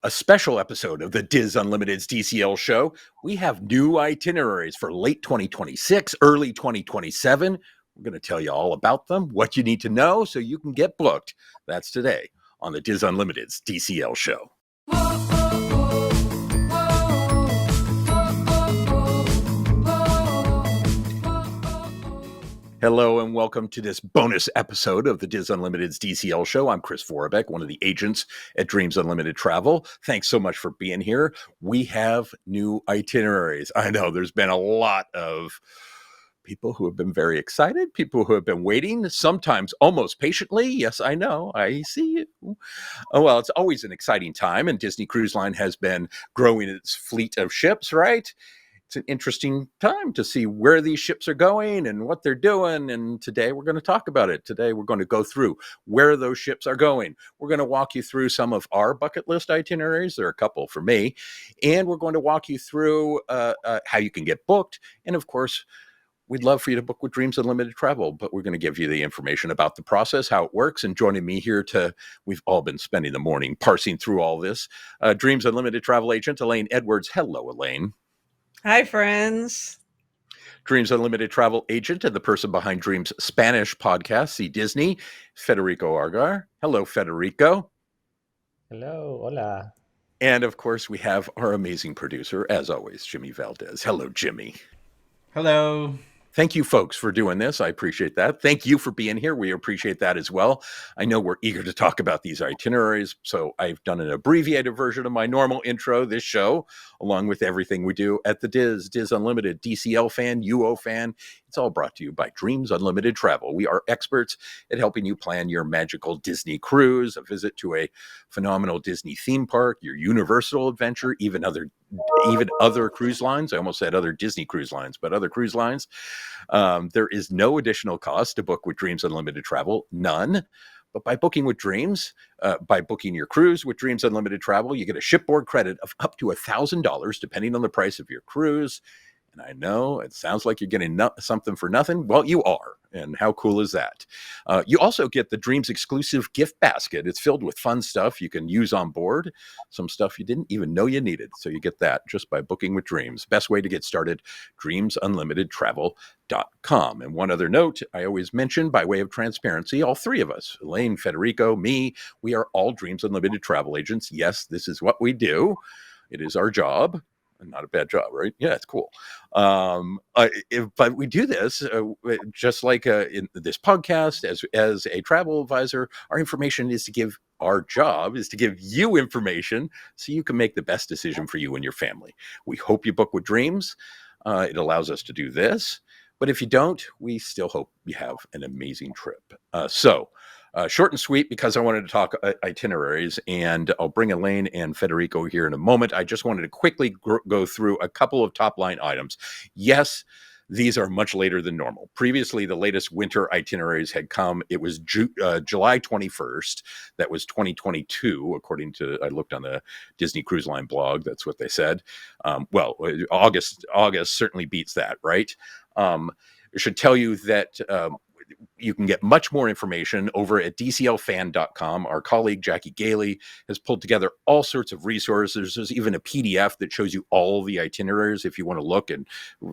A special episode of the DIS Unlimited's DCL Show. We have new itineraries for late 2026, early 2027. We're going to tell you all about them, what you need to know so you can get booked. That's today on the DIS Unlimited's DCL Show. Hello and welcome to this bonus episode of the DIS Unlimited's DCL Show. I'm Chris Vorbeck, one of the agents at Dreams Unlimited Travel. Thanks so much for being here. We have new itineraries. I know there's been a lot of people who have been very excited, people who have been waiting, sometimes almost patiently. Yes, I know. I see you. Oh, well, it's always an exciting time, and Disney Cruise Line has been growing its fleet of ships, right? It's an interesting time to see where these ships are going and what they're doing. And today we're going to talk about it. Today we're going to go through where those ships are going. We're going to walk you through some of our bucket list itineraries. There are a couple for me. And we're going to walk you through how you can get booked. And of course, we'd love for you to book with Dreams Unlimited Travel, but we're going to give you the information about the process, how it works. And joining me here we've all been spending the morning parsing through all this, Dreams Unlimited Travel agent Elaine Edwards. Hello, Elaine. Hi, friends. Dreams Unlimited Travel agent and the person behind Dreams Spanish podcast, See Disney, Federico Argar. Hello, Federico. Hello, hola. And of course, we have our amazing producer, as always, Jimmy Valdez. Hello, Jimmy. Hello. Thank you, folks, for doing this. I appreciate that. Thank you for being here. We appreciate that as well. I know we're eager to talk about these itineraries, so I've done an abbreviated version of my normal intro this show, along with everything we do at the DIS Unlimited, DCL fan, UO fan. It's all brought to you by Dreams Unlimited Travel. We are experts at helping you plan your magical Disney cruise, a visit to a phenomenal Disney theme park, your Universal adventure, even other cruise lines. I almost said other Disney cruise lines, but other cruise lines. There is no additional cost to book with Dreams Unlimited Travel, none. But by booking with Dreams, by booking your cruise with Dreams Unlimited Travel, you get a shipboard credit of up to $1,000, depending on the price of your cruise. And I know it sounds like you're getting something for nothing. Well, you are. And how cool is that? You also get the Dreams exclusive gift basket. It's filled with fun stuff you can use on board, some stuff you didn't even know you needed. So you get that just by booking with Dreams. Best way to get started, dreamsunlimitedtravel.com. And one other note, I always mention by way of transparency, all three of us, Elaine, Federico, me, we are all Dreams Unlimited travel agents. Yes, this is what we do. It is our job. Not a bad job, right? Yeah, it's cool. But we do this just like in this podcast as a travel advisor. Our information is to give our job is to give you information so you can make the best decision for you and your family. We hope you book with Dreams. It allows us to do this. But if you don't, we still hope you have an amazing trip. Short and sweet, because I wanted to talk itineraries, and I'll bring Elaine and Federico here in a moment. I just wanted to quickly go through a couple of top line items. Yes, these are much later than normal. Previously, the latest winter itineraries had come. It was July 21st. That was 2022, according to, I looked on the Disney Cruise Line blog. That's what they said. August certainly beats that, right? I should tell you that you can get much more information over at DCLfan.com. Our colleague Jackie Gailey has pulled together all sorts of resources. There's even a PDF that shows you all the itineraries if you want to look, and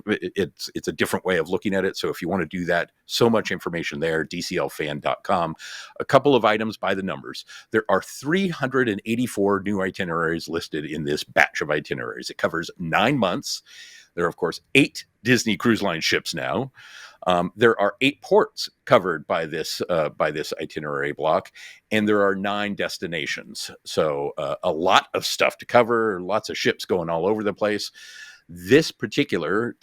it's a different way of looking at it. So if you want to do that, so much information there, DCLfan.com. A couple of items by the numbers. There are 384 new itineraries listed in this batch of itineraries. It covers 9 months. There are, of course, 8 Disney Cruise Line ships now. There are 8 ports covered by this itinerary block, and there are 9 destinations. So a lot of stuff to cover, lots of ships going all over the place. This particular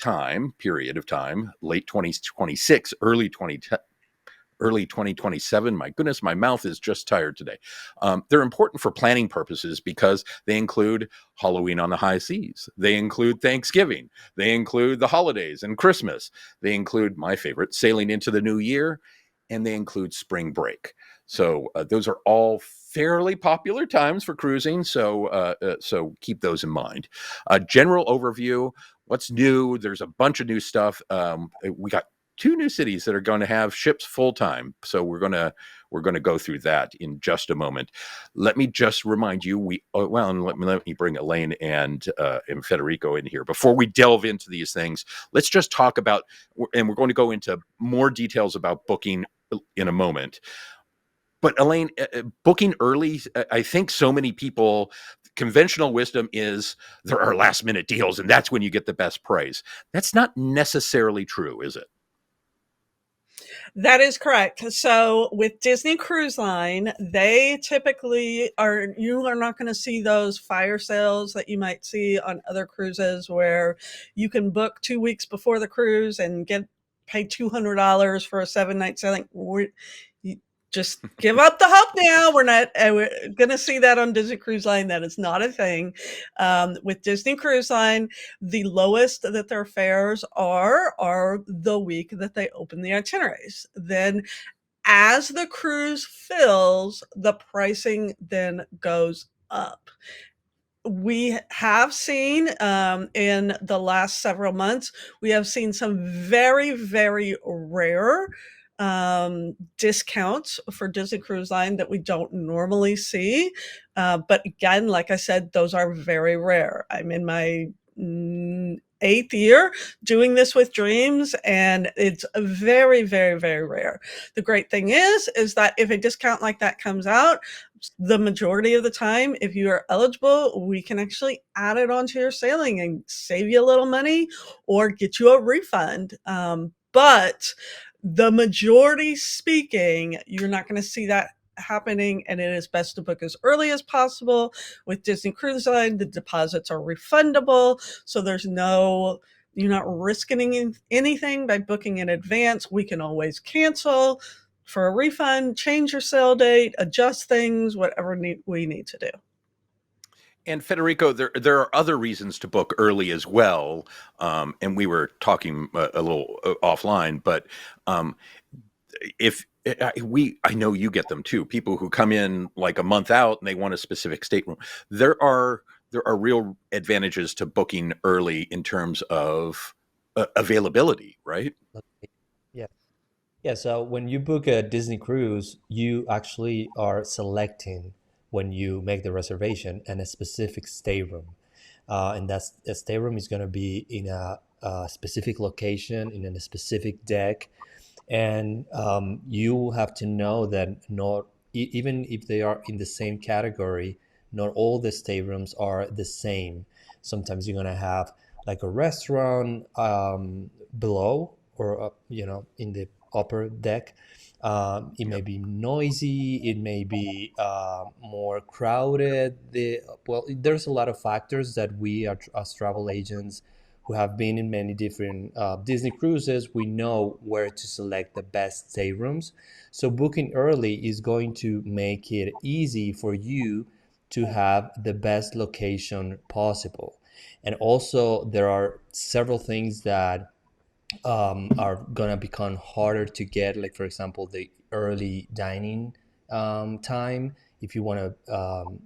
period of time, late 2026, early 2027. My goodness, my mouth is just tired today. They're important for planning purposes because they include Halloween on the high seas. They include Thanksgiving. They include the holidays and Christmas. They include my favorite, sailing into the new year, and they include spring break. So those are all fairly popular times for cruising. So keep those in mind. General overview, what's new? There's a bunch of new stuff. We got 2 new cities that are going to have ships full time. So we're going to We're going to go through that in just a moment. Let me just remind you, and let me bring Elaine and Federico in here. Before we delve into these things, let's just talk about, and we're going to go into more details about booking in a moment. But Elaine, booking early, I think so many people, conventional wisdom is there are last minute deals and that's when you get the best price. That's not necessarily true, is it? That is correct. So with Disney Cruise Line, they typically you are not going to see those fire sales that you might see on other cruises where you can book 2 weeks before the cruise and pay $200 for a 7-night sailing. You just give up the hope now. We're going to see that on Disney Cruise Line. That is not a thing. With Disney Cruise Line, the lowest that their fares are the week that they open the itineraries. Then as the cruise fills, the pricing then goes up. We have seen in the last several months, we have seen some very, very rare discounts for Disney Cruise Line that we don't normally see. But again, like I said, those are very rare. I'm in my 8th year doing this with Dreams, and it's very, very, very rare. The great thing is that if a discount like that comes out, the majority of the time, if you are eligible, we can actually add it onto your sailing and save you a little money or get you a refund. But the majority speaking, you're not going to see that happening, and it is best to book as early as possible. With Disney Cruise Line, the deposits are refundable, so you're not risking anything by booking in advance. We can always cancel for a refund, change your sail date, adjust things, whatever we need to do. And Federico, there are other reasons to book early as well. And we were talking a little offline, but I know you get them too. People who come in like a month out and they want a specific stateroom. There are real advantages to booking early in terms of availability, right? Yeah. Yeah, so when you book a Disney cruise, you actually are selecting when you make the reservation and a specific stateroom. And that's a stateroom is going to be in a specific location, in a specific deck. And you have to know that even if they are in the same category, not all the staterooms are the same. Sometimes you're going to have like a restaurant below or in the upper deck. It may be noisy, it may be more crowded. There's a lot of factors that we are, as travel agents who have been in many different Disney cruises, we know where to select the best staterooms. So booking early is going to make it easy for you to have the best location possible. And also there are several things that are gonna become harder to get, like for example the early dining time. If you want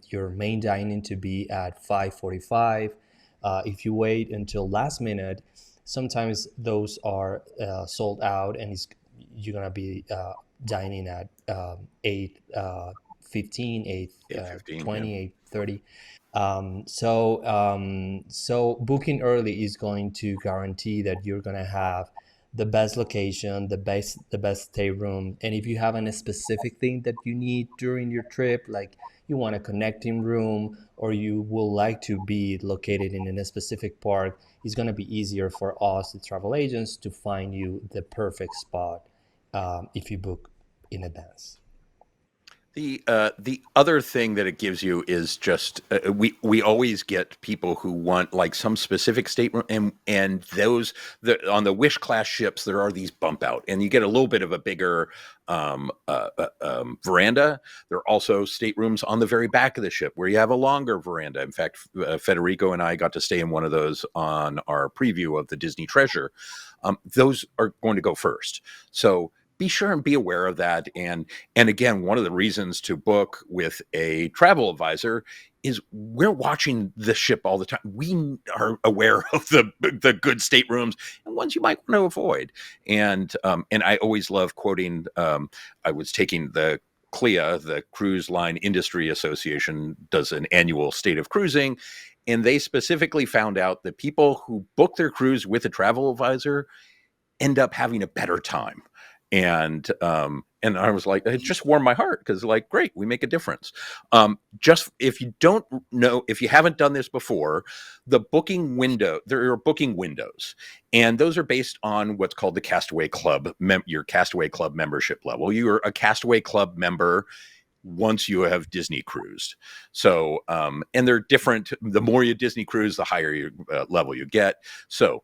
your main dining to be at 5:45, if you wait until last minute, sometimes those are sold out, and you're gonna be dining at 8:15, 8:20, 8:30. So booking early is going to guarantee that you're going to have the best location, the best stay room. And if you have a specific thing that you need during your trip, like you want a connecting room or you will like to be located in a specific park, it's going to be easier for us, the travel agents, to find you the perfect spot if you book in advance. The other thing that it gives you is just we always get people who want like some specific stateroom, and those on the Wish class ships there are these bump out, and you get a little bit of a bigger veranda. There are also staterooms on the very back of the ship where you have a longer veranda. In fact, Federico and I got to stay in one of those on our preview of the Disney Treasure. Those are going to go first, so be sure and be aware of that. And again, one of the reasons to book with a travel advisor is we're watching the ship all the time. We are aware of the good staterooms and ones you might want to avoid. And I always love quoting. I was taking the CLIA, the Cruise Line Industry Association, does an annual State of Cruising, and they specifically found out that people who book their cruise with a travel advisor end up having a better time. And I was like, it just warmed my heart, because like, great, we make a difference. Just if you don't know, if you haven't done this before, the booking window, there are booking windows, and those are based on what's called the Castaway Club, your Castaway Club membership level. You're a Castaway Club member once you have Disney cruised. So, and they're different. The more you Disney cruise, the higher you, level you get. So,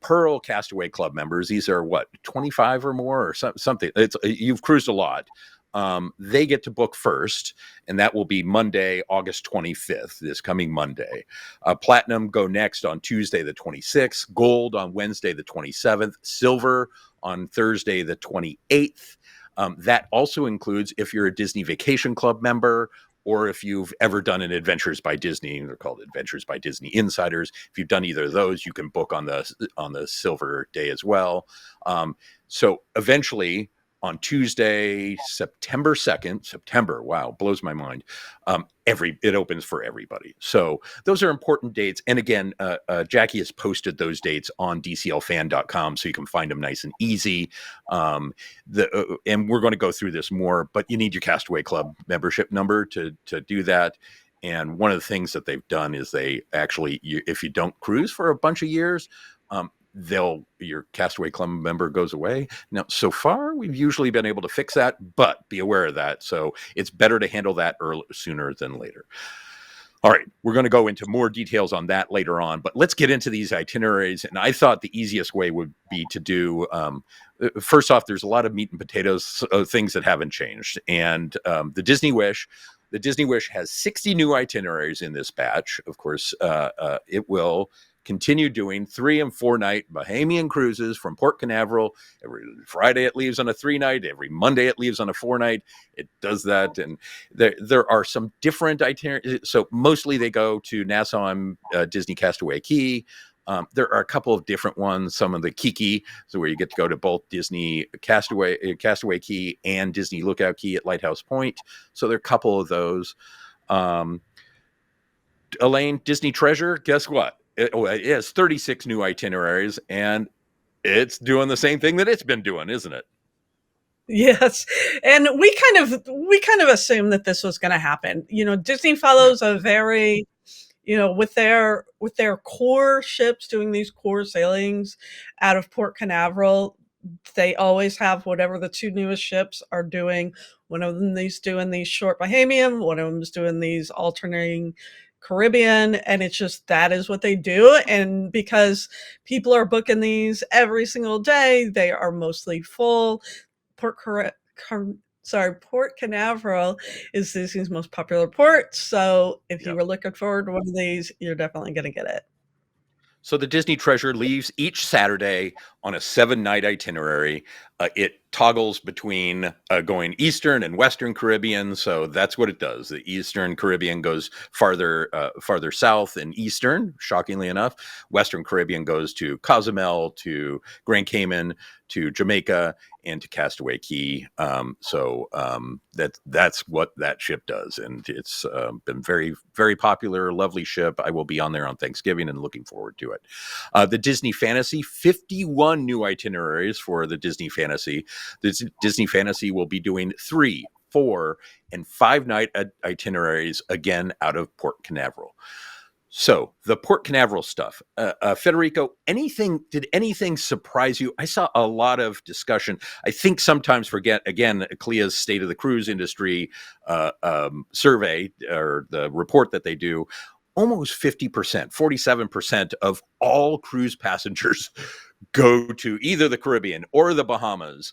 Pearl Castaway Club members, these are what, 25 or more, or something. You've cruised a lot. They get to book first, and that will be Monday, August 25th, this coming Monday. Platinum go next on Tuesday, the 26th. Gold on Wednesday, the 27th. Silver on Thursday, the 28th. That also includes if you're a Disney Vacation Club member, or if you've ever done an Adventures by Disney. They're called Adventures by Disney Insiders. If you've done either of those, you can book on the silver day as well. So eventually, on Tuesday, September 2nd, wow, blows my mind. It opens for everybody. So those are important dates. And again, Jackie has posted those dates on dclfan.com, so you can find them nice and easy. And we're going to go through this more, but you need your Castaway Club membership number to do that. And one of the things that they've done is they actually, if you don't cruise for a bunch of years, your Castaway Club member goes away. Now, so far, we've usually been able to fix that, but be aware of that. So it's better to handle that sooner than later. All right, we're going to go into more details on that later on, but let's get into these itineraries. And I thought the easiest way would be to do, first off, there's a lot of meat and potatoes, things that haven't changed. And the Disney Wish has 60 new itineraries in this batch. Of course, it will continue doing 3 and 4 night Bahamian cruises from Port Canaveral. Every Friday it leaves on a 3 night. Every Monday it leaves on a 4 night. It does that. And there are some different itineraries. So mostly they go to Nassau and Disney Castaway Cay. There are a couple of different ones. Some of the Kiki, so where you get to go to both Disney Castaway Cay and Disney Lookout Cay at Lighthouse Point. So there are a couple of those. Elaine, Disney Treasure, guess what? It has 36 new itineraries, and it's doing the same thing that it's been doing, isn't it? Yes. And we kind of assumed that this was going to happen. Disney follows a very, with their core ships doing these core sailings out of Port Canaveral, they always have whatever the 2 newest ships are doing. One of them is doing these short Bahamian, one of them is doing these alternating Caribbean, and it's just, that is what they do. And because people are booking these every single day, they are mostly full. Port Canaveral is Disney's most popular port. So if you were looking forward to one of these, you're definitely going to get it. So the Disney Treasure leaves each Saturday on a 7-night itinerary. It toggles between going Eastern and Western Caribbean. So that's what it does. The Eastern Caribbean goes farther south and Eastern, shockingly enough. Western Caribbean goes to Cozumel, to Grand Cayman, to Jamaica, and to Castaway Cay. That's what that ship does. And it's been very, very popular, lovely ship. I will be on there on Thanksgiving and looking forward to it. The Disney Fantasy, 51 new itineraries for the Disney Fantasy. The Disney Fantasy will be doing 3, 4, and 5 night itineraries, again, out of Port Canaveral. So the Port Canaveral stuff, Federico, did anything surprise you? I saw a lot of discussion. I think sometimes forget, again, CLIA's State of the Cruise Industry survey, or the report that they do, almost 50%, 47% of all cruise passengers go to either the Caribbean or the Bahamas.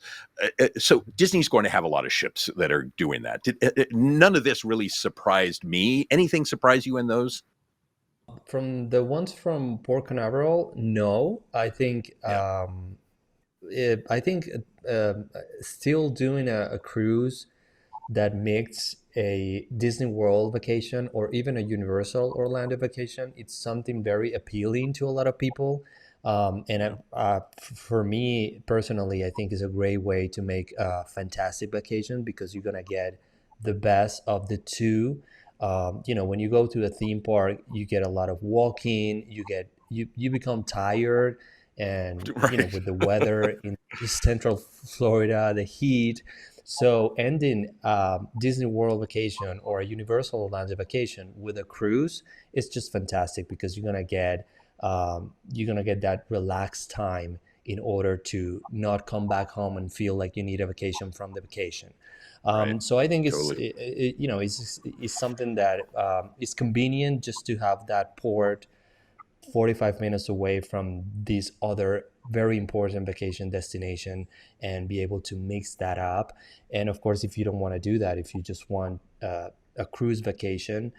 So Disney's going to have a lot of ships that are doing that. None of this really surprised me. Anything surprise you in those? From the ones from Port Canaveral, no. I think still doing a cruise that makes a Disney World vacation or even a Universal Orlando vacation, it's something very appealing to a lot of people. And Yeah. for me personally, I think is a great way to make a fantastic vacation because you're gonna get the best of the two. When you go to a theme park, you get a lot of walking. You become tired, and Right. with the weather in Central Florida, the heat. So ending Disney World vacation or a Universal Orlando vacation with a cruise is just fantastic because you're gonna get that relaxed time in order to not come back home and feel like you need a vacation from the vacation. Right. So I think Totally. it's something that is convenient just to have that port 45 minutes away from this other very important vacation destination and be able to mix that up. And of course, if you don't want to do that, if you just want a cruise vacation,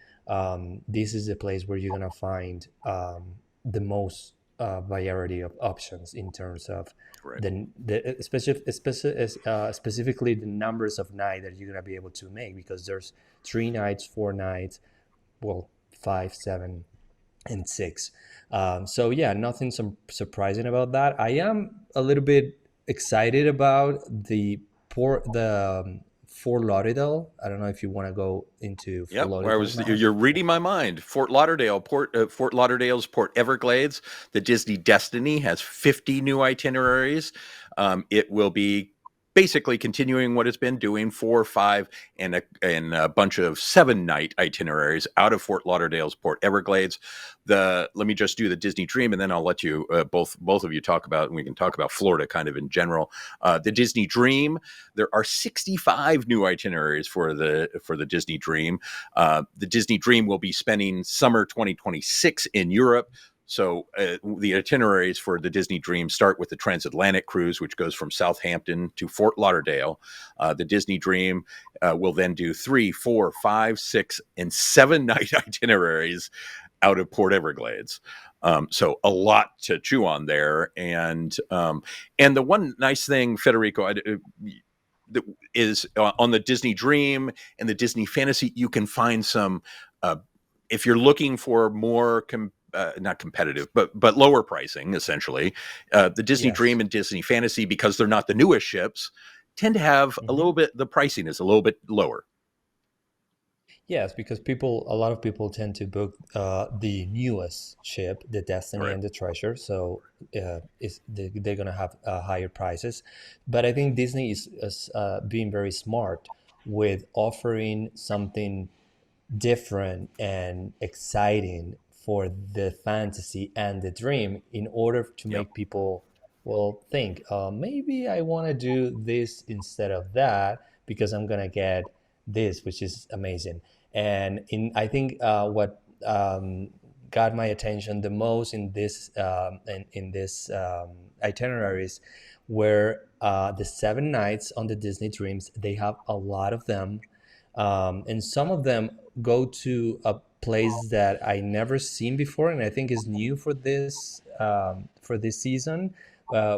this is the place where you're going to find the most variety of options in terms of Right. specifically the numbers of nights that you're going to be able to make, because there's 3 nights, 4 nights, well, 5, 7, and 6. So yeah, nothing surprising about that. I am a little bit excited about the Fort Lauderdale. I don't know if you want to go into Fort Yep, where I Lauderdale was. now. You're reading my mind. Fort Lauderdale's Port Everglades. The Disney Destiny has 50 new itineraries. It will be basically continuing what it's been doing, 4, 5, and a bunch of 7-night itineraries out of Fort Lauderdale's Port Everglades. Let me just do the Disney Dream, and then I'll let you both of you talk about, and we can talk about Florida kind of in general. The Disney Dream. There are 65 new itineraries for the Disney Dream. The Disney Dream will be spending summer 2026 in Europe. So the itineraries for the Disney Dream start with the transatlantic cruise, which goes from Southampton to Fort Lauderdale. The Disney Dream will then do 3, 4, 5, 6, and 7-night itineraries out of Port Everglades. So a lot to chew on there. And the one nice thing, Federico, that is on the Disney Dream and the Disney Fantasy, you can find some. If you're looking for more, not competitive, but lower pricing, essentially, the Disney Yes. Dream and Disney Fantasy, because they're not the newest ships, tend to have a Hmm. little bit. The pricing is a little bit lower. Yes, because a lot of people tend to book the newest ship, the Destiny Right. and the Treasure. So they're gonna have higher prices. But I think Disney is being very smart with offering something different and exciting for the fantasy and the dream in order to Yep. make people, well, think, maybe I want to do this instead of that because I'm gonna get this, which is amazing. And I think what got my attention the most in this itineraries were the 7 nights on the Disney Dreams. They have a lot of them, and some of them go to a place that I never seen before, and I think is new for this season,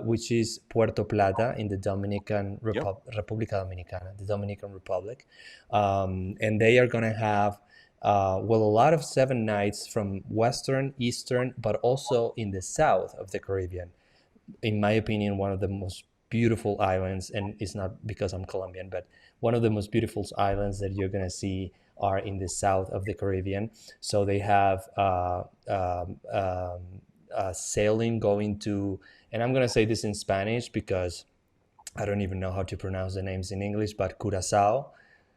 which is Puerto Plata in the Yep. República Dominicana, the Dominican Republic, and they are gonna have. Well, a lot of 7 nights from Western, Eastern, but also in the south of the Caribbean. In my opinion, one of the most beautiful islands, and it's not because I'm Colombian, but one of the most beautiful islands that you're gonna see are in the south of the Caribbean. So they have sailing going to, and I'm gonna say this in Spanish because I don't even know how to pronounce the names in English, but Curacao,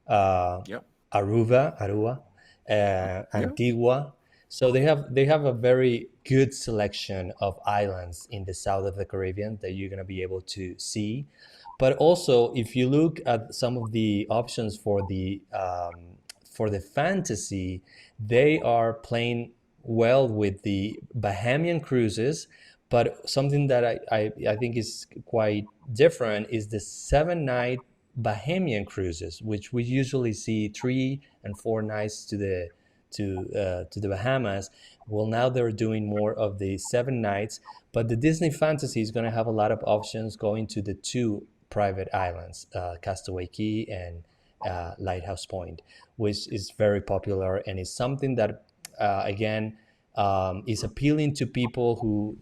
uh, Yep. Aruba, Yeah. Antigua. So they have a very good selection of islands in the south of the Caribbean that you're gonna be able to see. But also, if you look at some of the options for the fantasy, they are playing well with the Bahamian cruises. But something that I think is quite different is the 7 night Bahamian cruises, which we usually see 3 and 4 nights to the Bahamas. Well, now they're doing more of the 7 nights, but the Disney Fantasy is going to have a lot of options going to the two private islands, Castaway Key and Lighthouse Point, which is very popular and is something that, again, is appealing to people who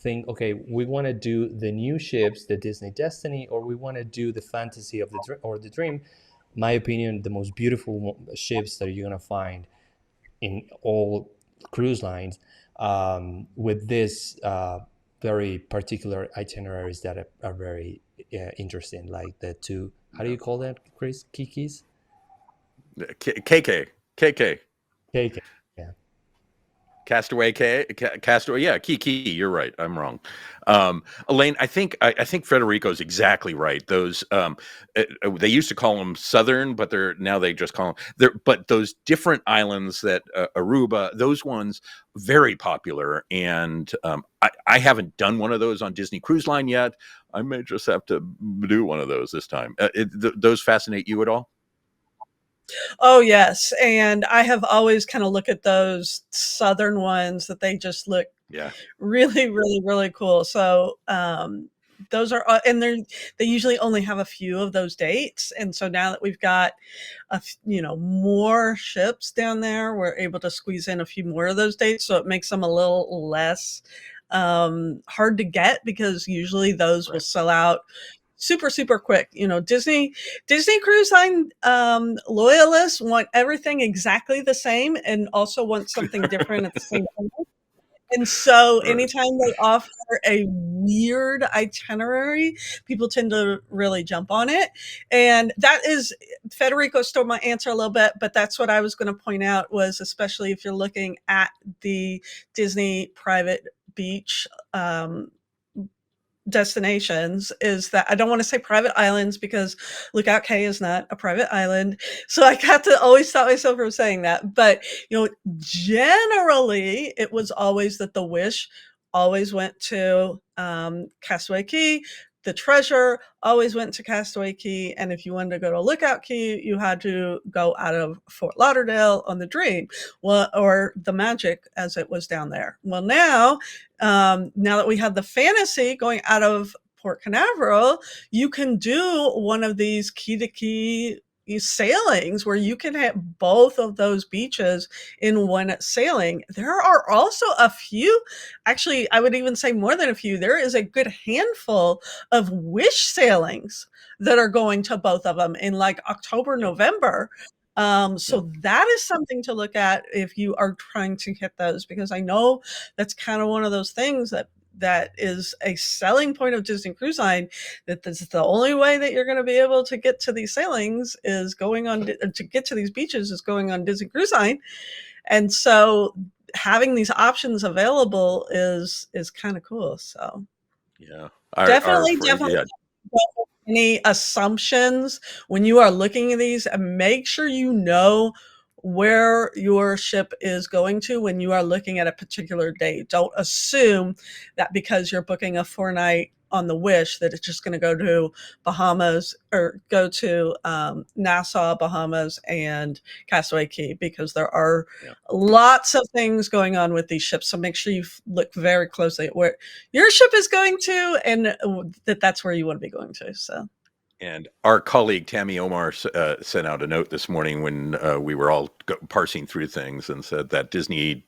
think, okay, we want to do the new ships, the Disney Destiny, or we want to do the fantasy of the dream. My opinion, the most beautiful ships that you're gonna find in all cruise lines, with this very particular itineraries that are very interesting, like the two. How do Yeah. you call that, Chris? Kikis? KK. KK. Yeah. Castaway Castaway, yeah, Kiki. You're right. I'm wrong. Elaine, I think Federico's exactly right. Those they used to call them Southern, but they just call them there. But those different islands that Aruba, those ones very popular. And I haven't done one of those on Disney Cruise Line yet. I may just have to do one of those this time. Those fascinate you at all? Oh, yes, and I have always kinda looked at those southern ones that they just look Yeah. really, really, really cool. So, those are and they usually only have a few of those dates, and so now that we've got more ships down there, we're able to squeeze in a few more of those dates, so it makes them a little less, hard to get because usually those will Right. sell out super, super quick. Disney Cruise Line, loyalists want everything exactly the same and also want something different at the same time. And so Right. anytime they offer a weird itinerary, people tend to really jump on it. And that is Federico stole my answer a little bit, but that's what I was going to point out was especially if you're looking at the Disney private beach destinations is that I don't want to say private islands because Lookout Cay is not a private island. So I got to always stop myself from saying that. But, generally it was always that the Wish always went to Castaway Cay. The Treasure always went to Castaway Cay. And if you wanted to go to Lookout Cay, you had to go out of Fort Lauderdale on the Dream, well, or the Magic as it was down there. Well, now that we have the Fantasy going out of Port Canaveral, you can do one of these key to key sailings where you can have both of those beaches in one sailing. There are also a few, actually, I would even say more than a few. There is a good handful of Wish sailings that are going to both of them in like October, Yeah. November. Yeah. So that is something to look at if you are trying to hit those, because I know that's kind of one of those things that is a selling point of Disney Cruise Line, that this is the only way that you're going to be able to get to these sailings is going on to get to these beaches is going on Disney Cruise Line. And so having these options available is kind of cool. So Yeah. definitely Yeah. don't make any assumptions when you are looking at these, and make sure you know where your ship is going to when you are looking at a particular date. Don't assume that because you're booking a 4 night on the Wish that it's just going to go to Bahamas or go to Nassau, Bahamas, and Castaway Cay, because there are Yeah. lots of things going on with these ships. So make sure you look very closely at where your ship is going to, and that's where you want to be going to. So And our colleague Tammy Omar sent out a note this morning when we were all parsing through things, and said that Disney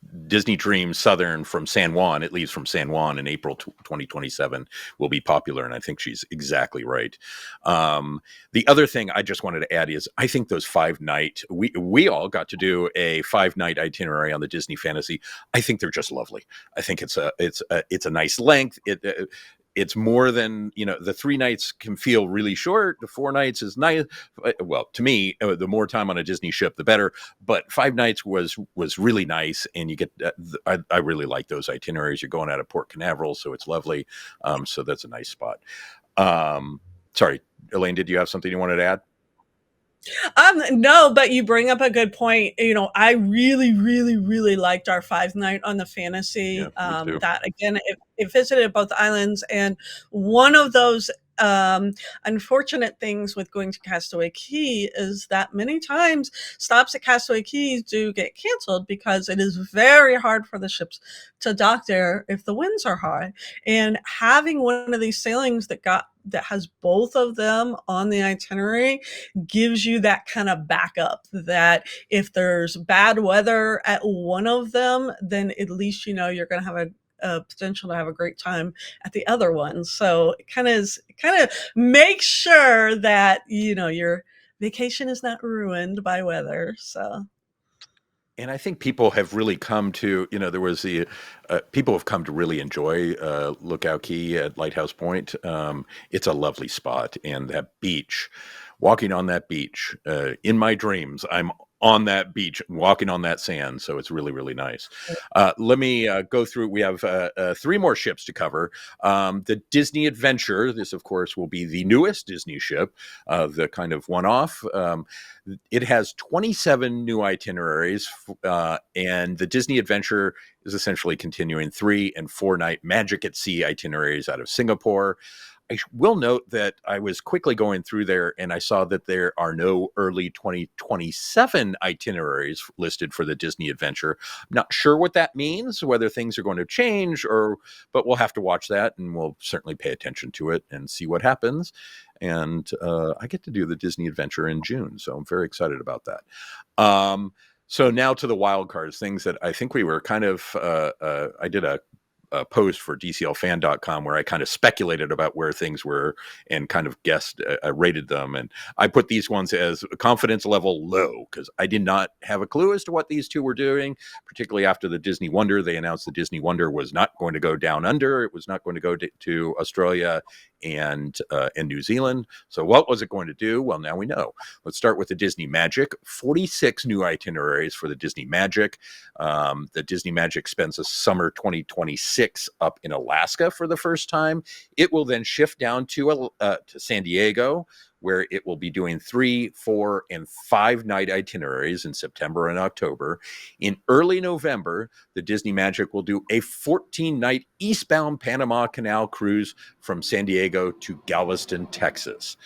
Dream Southern from San Juan, it leaves from San Juan in April 2027, will be popular. And I think she's exactly right. The other thing I just wanted to add is I think those 5 night, we all got to do a 5 night itinerary on the Disney Fantasy. I think they're just lovely. I think it's a nice length. It's more than, the 3 nights can feel really short. The 4 nights is nice. Well, to me, the more time on a Disney ship, the better. But 5 nights was really nice. And you get, I really like those itineraries. You're going out of Port Canaveral, so it's lovely. So that's a nice spot. Sorry, Elaine, did you have something you wanted to add? No, but you bring up a good point. I really, really, really liked our 5 night on the Yeah, Fantasy. me too. That again, it visited both islands, and one of those unfortunate things with going to Castaway Cay is that many times stops at Castaway Cay do get canceled because it is very hard for the ships to dock there if the winds are high. And having one of these sailings that has both of them on the itinerary gives you that kind of backup, that if there's bad weather at one of them, then at least you're going to have potential to have a great time at the other one. So it kind of make sure that your vacation is not ruined by weather. So And I think people have really come to, there was the people have come to really enjoy Lookout Key at Lighthouse Point. It's a lovely spot, and that beach, walking on that beach, in my dreams, I'm on that beach, walking on that sand. So it's really, really nice. Let me go through. We have three more ships to cover. The Disney Adventure. This, of course, will be the newest Disney ship, the kind of one-off. It has 27 new itineraries, and the Disney Adventure is essentially continuing 3 and 4 night Magic at Sea itineraries out of Singapore. I will note that I was quickly going through there and I saw that there are no early 2027 itineraries listed for the Disney Adventure. I'm not sure what that means, whether things are going to change, but we'll have to watch that, and we'll certainly pay attention to it and see what happens. And I get to do the Disney Adventure in June, so I'm very excited about that. So now to the wild cards, things that I think we were kind of, I did a post for DCLfan.com where I kind of speculated about where things were and kind of guessed, rated them. And I put these ones as confidence level low because I did not have a clue as to what these two were doing, particularly after the Disney Wonder. They announced the Disney Wonder was not going to go down under. It was not going to go to Australia and New Zealand. So what was it going to do? Well, now we know. Let's start with the Disney Magic. 46 new itineraries for the Disney Magic. The Disney Magic spends a summer 2026 up in Alaska for the first time. It will then shift down to San Diego, where it will be doing 3, 4, and 5 night itineraries in September and October. In early November, the Disney Magic will do a 14-night eastbound Panama Canal cruise from San Diego to Galveston, Texas.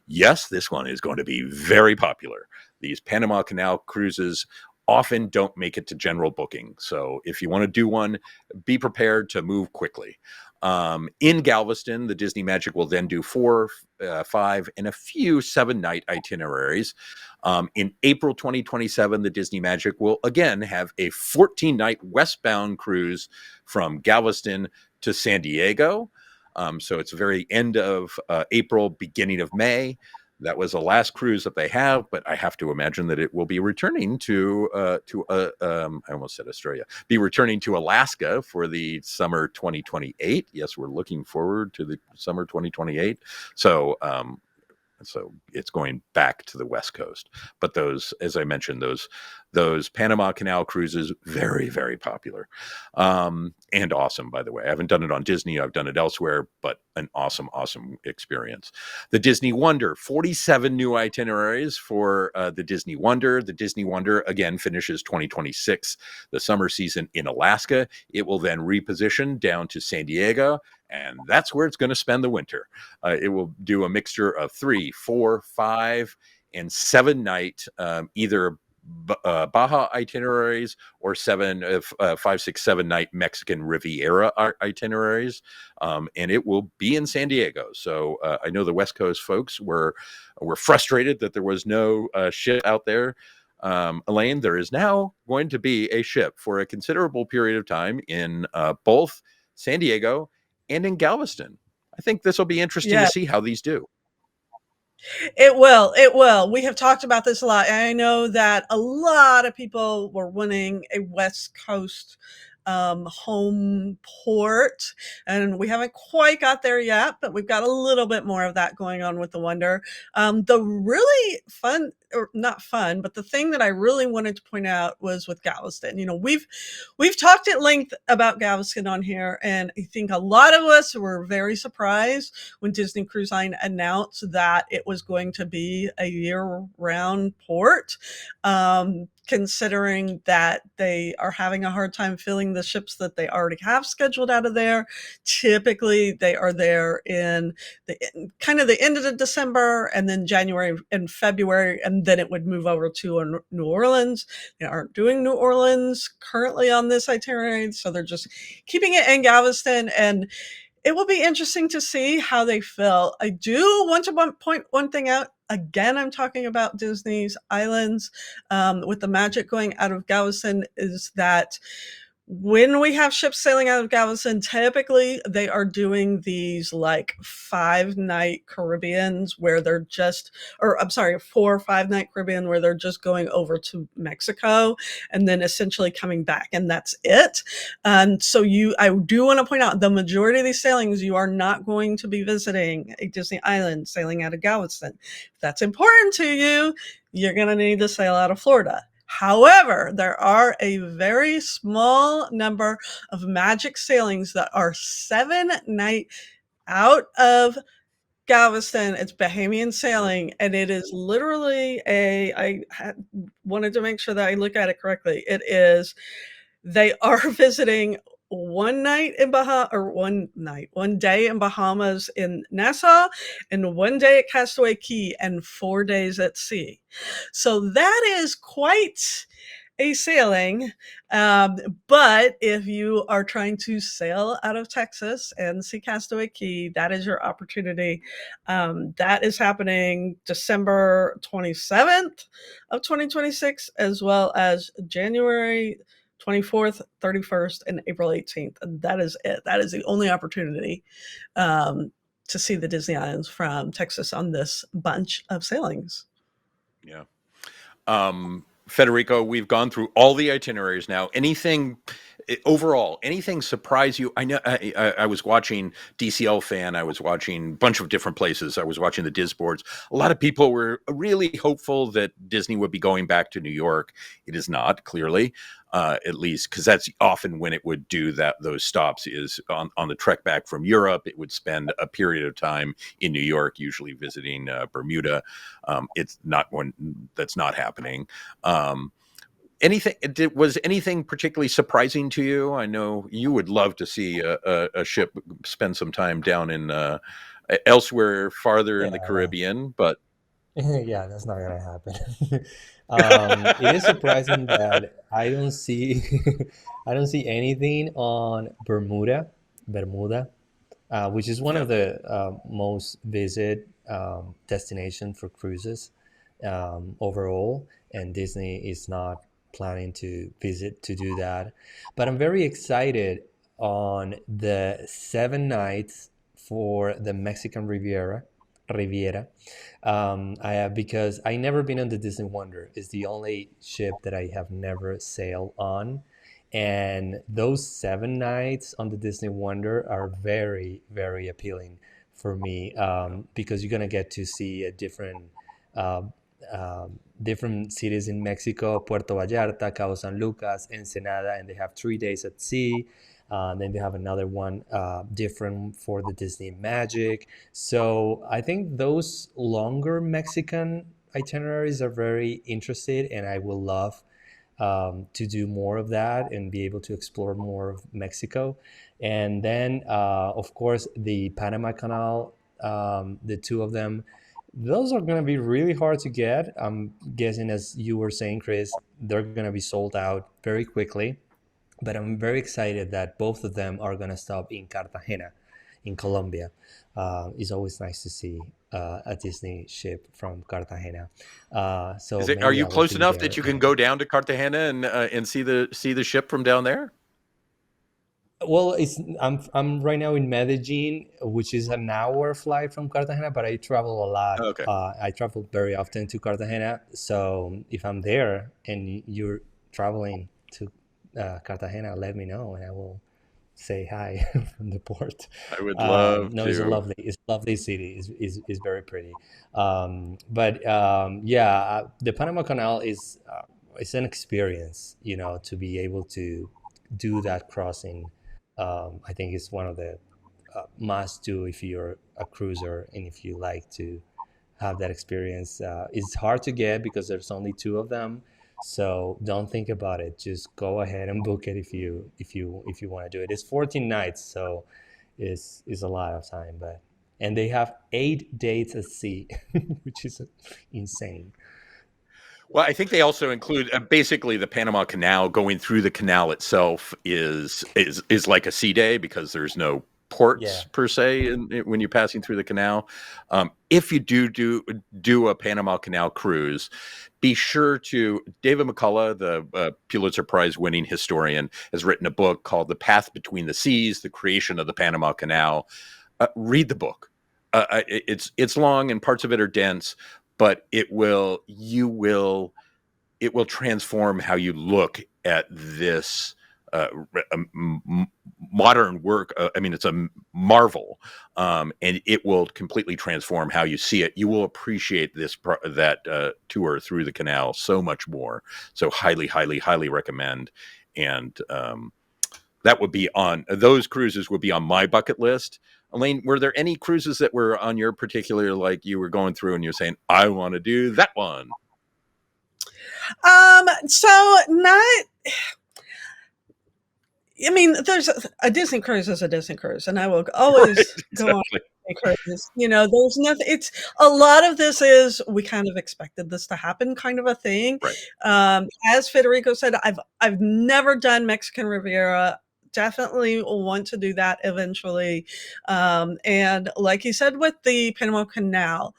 Yes, this one is going to be very popular. These Panama Canal cruises often don't make it to general booking. So if you want to do one, be prepared to move quickly. In Galveston, the Disney Magic will then do 4, 5, and a few 7-night itineraries. In April 2027, the Disney Magic will again have a 14-night westbound cruise from Galveston to San Diego. So it's the very end of April, beginning of May. That was the last cruise that they have, but I have to imagine that it will be returning to I almost said Australia, be returning to Alaska for the summer 2028. Yes, we're looking forward to the summer 2028. So it's going back to the West Coast. But those, as I mentioned, those Panama Canal cruises, very, very popular, and awesome, by the way. I haven't done it on Disney. I've done it elsewhere, but an awesome, awesome experience. The Disney Wonder, 47 new itineraries for the Disney Wonder. The Disney Wonder, again, finishes 2026, the summer season in Alaska. It will then reposition down to San Diego, and that's where it's going to spend the winter. It will do a mixture of 3, 4, 5, and 7-night, either Baja itineraries or 5, 6, 7-night Mexican Riviera itineraries, and it will be in San Diego. So I know the West Coast folks were frustrated that there was no ship out there. Elaine, there is now going to be a ship for a considerable period of time in both San Diego and in Galveston. I think this will be interesting to see how these do. It will. It will. We have talked about this a lot. And I know that a lot of people were wanting a West Coast home port, and we haven't quite got there yet, but we've got a little bit more of that going on with the Wonder. The really fun, or not fun, but the thing that I really wanted to point out was with Galveston. We've talked at length about Galveston on here, and I think a lot of us were very surprised when Disney Cruise Line announced that it was going to be a year-round port. Considering that they are having a hard time filling the ships that they already have scheduled out of there. Typically, they are there in kind of the end of December, and then January and February, and then it would move over to New Orleans. They aren't doing New Orleans currently on this itinerary, so they're just keeping it in Galveston, and it will be interesting to see how they fill. I do want to point one thing out. Again, I'm talking about Disney's Islands with the Magic going out of Galveston, is that when we have ships sailing out of Galveston, typically they are doing these like 5-night Caribbeans where they're just, or I'm sorry, 4 or 5-night Caribbean where they're just going over to Mexico and then essentially coming back, and that's it. So I do want to point out the majority of these sailings, you are not going to be visiting a Disney island sailing out of Galveston. If that's important to you, you're going to need to sail out of Florida. However, there are a very small number of magic sailings that are 7-night out of Galveston. It's Bahamian sailing, and it is literally wanted to make sure that I look at it correctly. They are visiting one day in Bahamas in Nassau, and one day at Castaway Cay, and 4 days at sea. So that is quite a sailing. But if you are trying to sail out of Texas and see Castaway Cay, that is your opportunity. That is happening December 27th of 2026, as well as January 24th, 31st, and April 18th. And that is it. That is the only opportunity to see the Disney Islands from Texas on this bunch of sailings. Yeah. Federico, we've gone through all the itineraries now. Anything surprise you? I know I was watching DCL Fan. I was watching a bunch of different places. I was watching the DIS boards. A lot of people were really hopeful that Disney would be going back to New York. It is not, clearly, at least, because that's often when it would do those stops is on the trek back from Europe. It would spend a period of time in New York, usually visiting Bermuda. It's not one that's not happening. Was anything particularly surprising to you? I know you would love to see a ship spend some time down in elsewhere, farther in the Caribbean, but yeah, that's not gonna happen. It is surprising that I don't see I don't see anything on Bermuda, which is one of the most visited destination for cruises overall, and Disney is not planning to do that. But I'm very excited on the 7 nights for the Mexican Riviera. Because I never been on the Disney Wonder. It's the only ship that I have never sailed on, and those 7 nights on the Disney Wonder are very, very appealing for me, because you're gonna get to see a uh, different cities in Mexico: Puerto Vallarta, Cabo San Lucas, Ensenada, and they have 3 days at sea. Then they have another one different for the Disney Magic. So I think those longer Mexican itineraries are very interested, and I will love to do more of that and be able to explore more of Mexico. And then, of course, the Panama Canal, the two of them, those are going to be really hard to get. I'm guessing, as you were saying, Chris, they're going to be sold out very quickly. But I'm very excited that both of them are going to stop in Cartagena, in Colombia. It's always nice to see a Disney ship from Cartagena. So are maybe you I will close be enough there. that you can go down to Cartagena and see the ship from down there? Well, I'm right now in Medellin, which is an hour flight from Cartagena, but I travel a lot. Okay. I travel very often to Cartagena. So if I'm there and you're traveling to Cartagena, let me know and I will say hi from the port. I would love No, to. it's a lovely city. Is very pretty. But yeah, the Panama Canal is it's an experience, to be able to do that crossing. I think it's one of the must do if you're a cruiser and if you like to have that experience. It's hard to get because there's only 2 of them, so don't think about it. Just go ahead and book it if you want to do it. It's 14 nights, so it's a lot of time. But and they have 8 dates at sea, which is insane. Well, I think they also include basically the Panama Canal. Going through the canal itself is like a sea day because there's no ports per se when you're passing through the canal. If you do a Panama Canal cruise, be sure to. David McCullough, the Pulitzer Prize winning historian, has written a book called "The Path Between the Seas: The Creation of the Panama Canal." Read the book. It's long and parts of it are dense, but it will transform how you look at this modern work. I mean, it's a marvel, and it will completely transform how you see it. You will appreciate that tour through the canal so much more. So highly, highly, highly recommend. And that would be on those cruises would be on my bucket list. Elaine, were there any cruises that were on your particular, like you were going through and you're saying, I want to do that one? So not. I mean, there's a Disney cruise is a Disney cruise, and I will always go on Disney cruises. There's nothing. It's a lot of this is we kind of expected this to happen, kind of a thing. Right. As Federico said, I've never done Mexican Riviera. Definitely want to do that eventually. And like he said with the Panama Canal,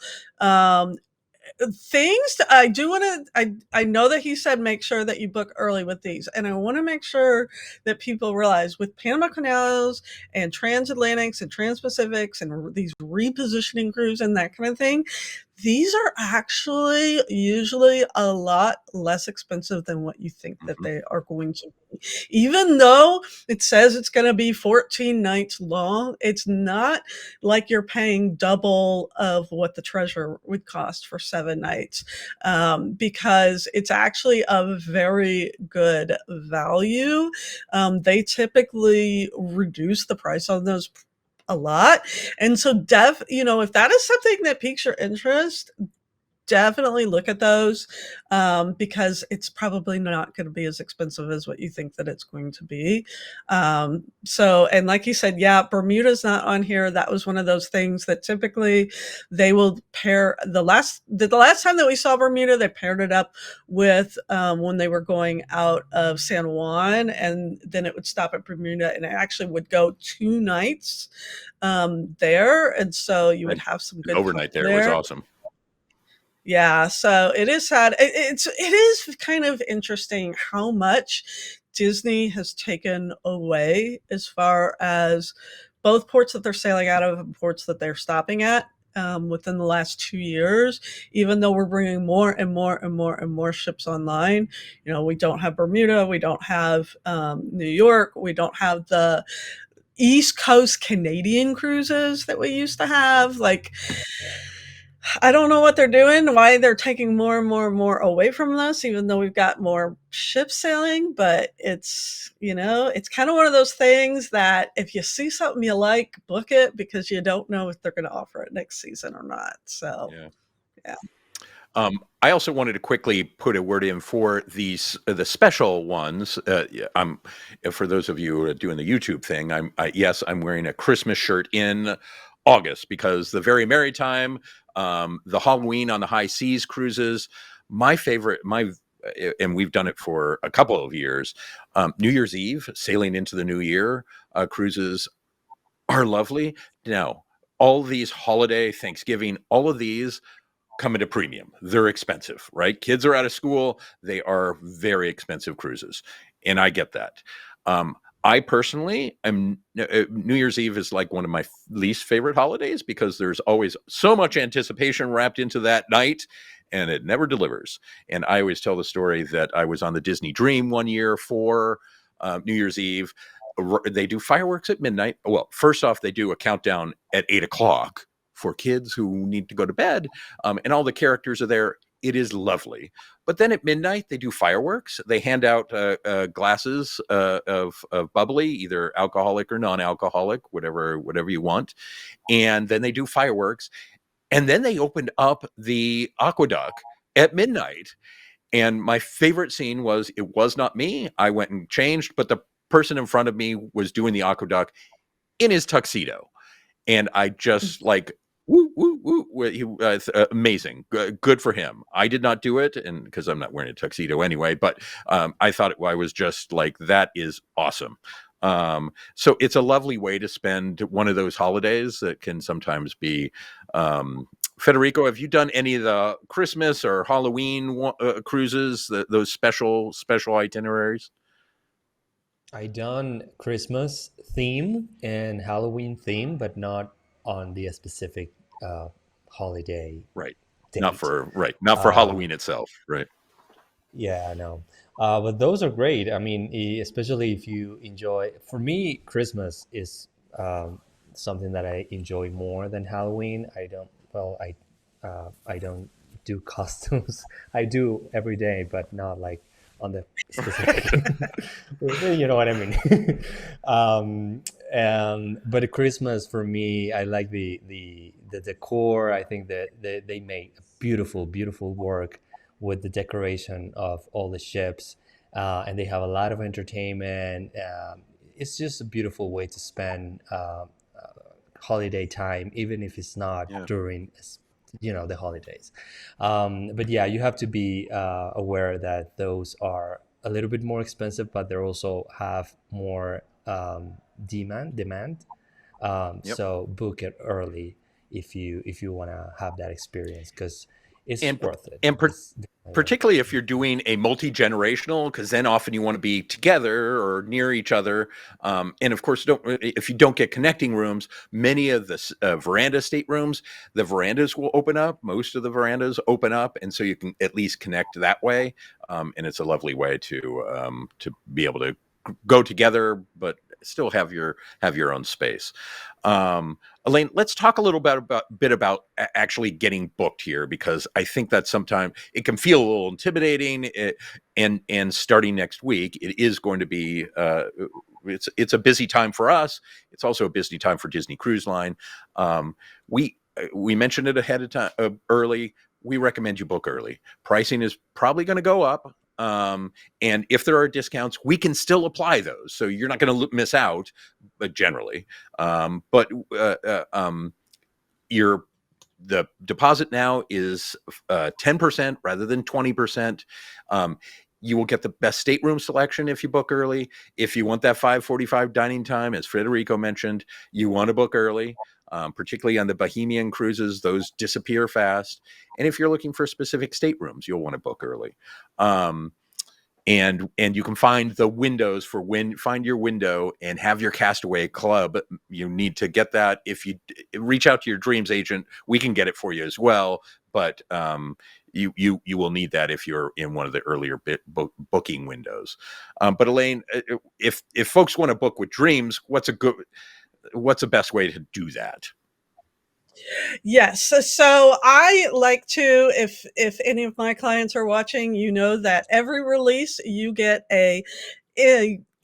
things I do want to I know that he said make sure that you book early with these, and I want to make sure that people realize with Panama Canals and transatlantics and transpacifics and these repositioning cruise and that kind of thing, these are actually usually a lot less expensive than what you think that they are going to be. Even though it says it's going to be 14 nights long, it's not like you're paying double of what the Treasure would cost for 7 nights, because it's actually a very good value. They typically reduce the price on those a lot. And so if that is something that piques your interest, definitely look at those, because it's probably not going to be as expensive as what you think that it's going to be. And like you said, yeah, Bermuda's not on here. That was one of those things that typically they will pair the last time that we saw Bermuda, they paired it up with when they were going out of San Juan, and then it would stop at Bermuda, and it actually would go 2 nights there, and so you would have some good overnight there. It was awesome. Yeah, so it is sad. It is kind of interesting how much Disney has taken away as far as both ports that they're sailing out of and ports that they're stopping at within the last 2 years. Even though we're bringing more and more and more and more ships online, we don't have Bermuda, we don't have New York, we don't have the East Coast Canadian cruises that we used to have. I don't know what they're doing, why they're taking more and more and more away from us, even though we've got more ships sailing. But it's kind of one of those things that if you see something you like, book it, because you don't know if they're going to offer it next season or not. So, yeah. I also wanted to quickly put a word in for the special ones. For those of you who are doing the YouTube thing, I'm wearing a Christmas shirt in August because the Very Merry Time, the Halloween on the High Seas cruises, my favorite, and we've done it for a couple of years. New Year's Eve, sailing into the new year cruises are lovely. Now, all these holiday, Thanksgiving, all of these come at a premium. They're expensive, right? Kids are out of school. They are very expensive cruises. And I get that. I personally New Year's Eve is like one of my least favorite holidays because there's always so much anticipation wrapped into that night and it never delivers. And I always tell the story that I was on the Disney Dream one year for New Year's Eve. They do fireworks at midnight. Well, first off, they do a countdown at 8:00 for kids who need to go to bed. And all the characters are there. It is lovely. But then at midnight, they do fireworks. They hand out glasses of bubbly, either alcoholic or non-alcoholic, whatever you want. And then they do fireworks. And then they opened up the aqueduct at midnight. And my favorite scene was, it was not me. I went and changed, but the person in front of me was doing the aqueduct in his tuxedo. And I just woo, woo, woo. Amazing. Good for him. I did not do it, and because I'm not wearing a tuxedo anyway, but I thought I was just like, that is awesome. So it's a lovely way to spend one of those holidays that can sometimes be. Federico, have you done any of the Christmas or Halloween cruises? Those special itineraries? I done Christmas theme and Halloween theme, but not on the specific uh, holiday Right. date. Not for Um, Halloween itself. Right. yeah, I know. But those are great. I mean, especially if you enjoy. For me, Christmas is um, something that I enjoy more than Halloween. I don't. Well, I don't do costumes. I do every day, but not like on the specific. You know what I mean. And but Christmas for me, I like the decor. I think that they make beautiful, beautiful work with the decoration of all the ships, and they have a lot of entertainment. It's just a beautiful way to spend holiday time, even if it's not Yeah. during the holidays. But yeah, you have to be aware that those are a little bit more expensive, but they also have more demand. Yep. So book it early if you want to have that experience, because it's And worth it. and It's worth particularly if you're doing a multi-generational, because then often you want to be together or near each other, and of course, if you don't get connecting rooms, many of the veranda staterooms, the verandas will open up. Most of the verandas open up, and so you can at least connect that way, and it's a lovely way to be able to go together, but still have your own space. Elaine, let's talk a little bit about actually getting booked here, because I think that sometimes it can feel a little intimidating. And starting next week, it is going to be it's a busy time for us. It's also a busy time for Disney Cruise Line. Um, we mentioned it ahead of time, early. We recommend you book early. Pricing is probably going to go up. And if there are discounts, we can still apply those. So you're not going to miss out, but generally. But your the deposit now is 10% rather than 20%. You will get the best stateroom selection if you book early. If you want that 5:45 dining time, as Federico mentioned, you want to book early. Particularly on the Bohemian cruises, those disappear fast. And if you're looking for specific staterooms, you'll want to book early. And you can find the windows for find your window and have your Castaway Club. You need to get that. If you reach out to your dreams agent, we can get it for you as well. But you will need that if you're in one of the earlier booking windows. But Elaine, if folks want to book with Dreams, what's the best way to do that? Yes. So I like to, if any of my clients are watching, you know that every release you get a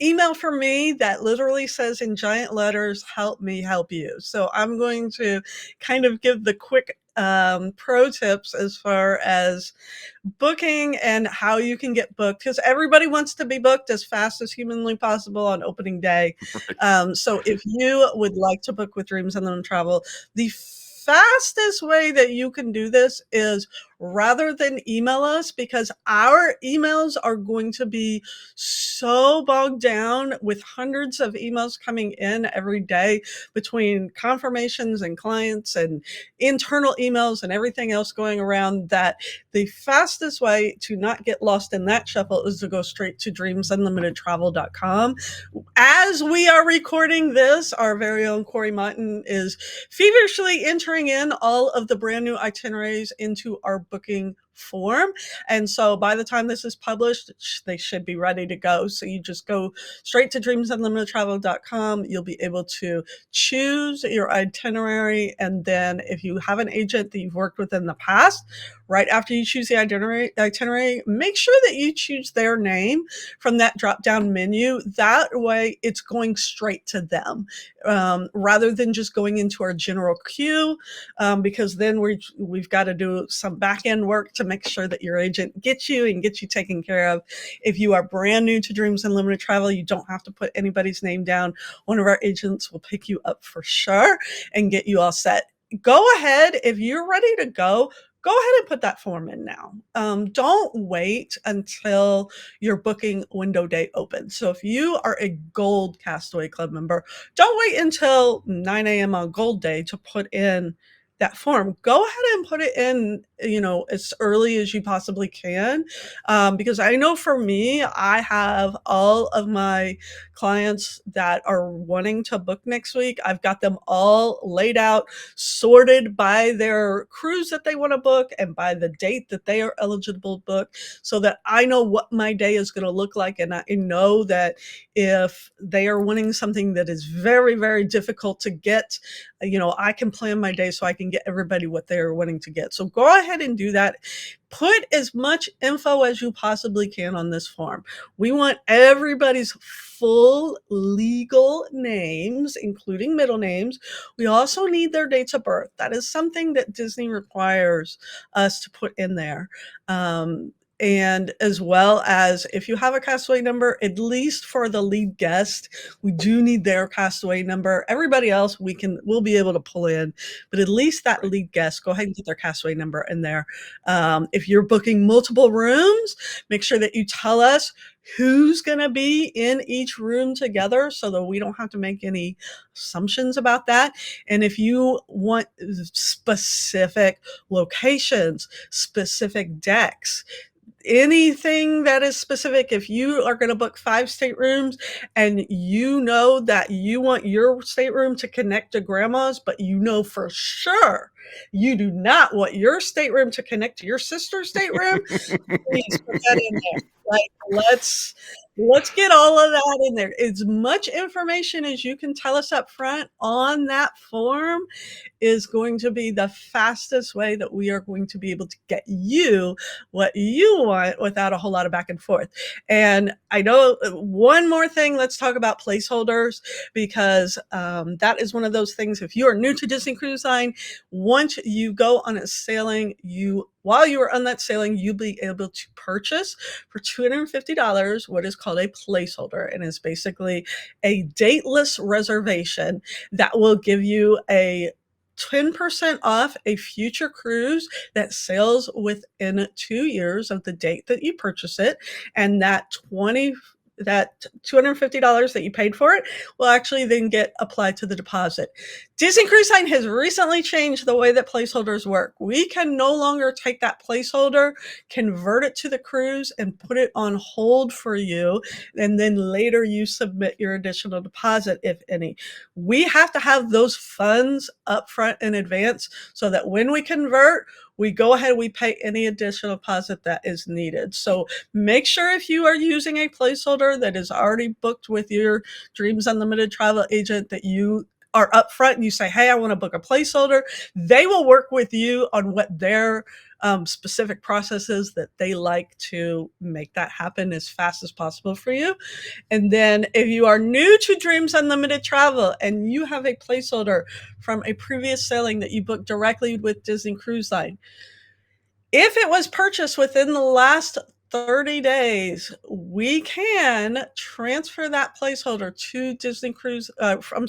email from me that literally says in giant letters, "Help me help you." So I'm going to kind of give the quick pro tips as far as booking and how you can get booked, because everybody wants to be booked as fast as humanly possible on opening day. So if you would like to book with Dreams Unlimited Travel, the fastest way that you can do this is rather than email us, because our emails are going to be so bogged down with hundreds of emails coming in every day between confirmations and clients and internal emails and everything else going around, that the fastest way to not get lost in that shuffle is to go straight to dreamsunlimitedtravel.com. As we are recording this, our very own Corey Martin is feverishly entering in all of the brand new itineraries into our booking form. And so by the time this is published, they should be ready to go. So you just go straight to dreamsunlimitedtravel.com. You'll be able to choose your itinerary. And then if you have an agent that you've worked with in the past, right after you choose the itinerary, make sure that you choose their name from that drop down menu. That way it's going straight to them, rather than just going into our general queue, because then we've got to do some back end work to make sure that your agent gets you taken care of. If you are brand new to Dreams Unlimited Travel, you don't have to put anybody's name down. One of our agents will pick you up for sure and get you all set. Go ahead. If you're ready to go go ahead and put that form in now. Don't wait until your booking window date opens. So if you are a Gold Castaway Club member, don't wait until 9 a.m. on Gold Day to put in that form. Go ahead and put it in, as early as you possibly can. Because I know for me, I have all of my clients that are wanting to book next week. I've got them all laid out, sorted by their cruise that they want to book and by the date that they are eligible to book, so that I know what my day is going to look like. And I know that if they are wanting something that is very, very difficult to get, I can plan my day so I can get everybody what they're wanting to get. So go ahead and do that. Put as much info as you possibly can on this form. We want everybody's full legal names, including middle names. We also need their dates of birth. That is something that Disney requires us to put in there. And as well as if you have a castaway number, at least for the lead guest, we do need their castaway number. Everybody else we'll be able to pull in, but at least that lead guest, go ahead and get their castaway number in there. If you're booking multiple rooms, make sure that you tell us who's going to be in each room together so that we don't have to make any assumptions about that. And if you want specific locations, specific decks, anything that is specific, if you are going to book 5 staterooms and you know that you want your stateroom to connect to grandma's, but for sure you do not want your stateroom to connect to your sister's stateroom, please put that in there. Like, let's get all of that in there. As much information as you can tell us up front on that form is going to be the fastest way that we are going to be able to get you what you want without a whole lot of back and forth. And I know one more thing, let's talk about placeholders, because that is one of those things. If you are new to Disney Cruise Line, once you go on a sailing, while you are on that sailing, you'll be able to purchase for $250 what is called a placeholder, and is basically a dateless reservation that will give you a 10% off a future cruise that sails within 2 years of the date that you purchase it. And that $250 that you paid for it will actually then get applied to the deposit. Disney Cruise Line has recently changed the way that placeholders work. We can no longer take that placeholder, convert it to the cruise, and put it on hold for you, and then later you submit your additional deposit, if any. We have to have those funds up front in advance so that when we convert, we go ahead, we pay any additional deposit that is needed. So make sure if you are using a placeholder that is already booked with your Dreams Unlimited travel agent, that you are upfront and you say, hey, I want to book a placeholder. They will work with you on what their specific processes that they like to make that happen as fast as possible for you. And then if you are new to Dreams Unlimited Travel and you have a placeholder from a previous sailing that you booked directly with Disney Cruise Line, if it was purchased within the last 30 days, we can transfer that placeholder to Disney Cruise, from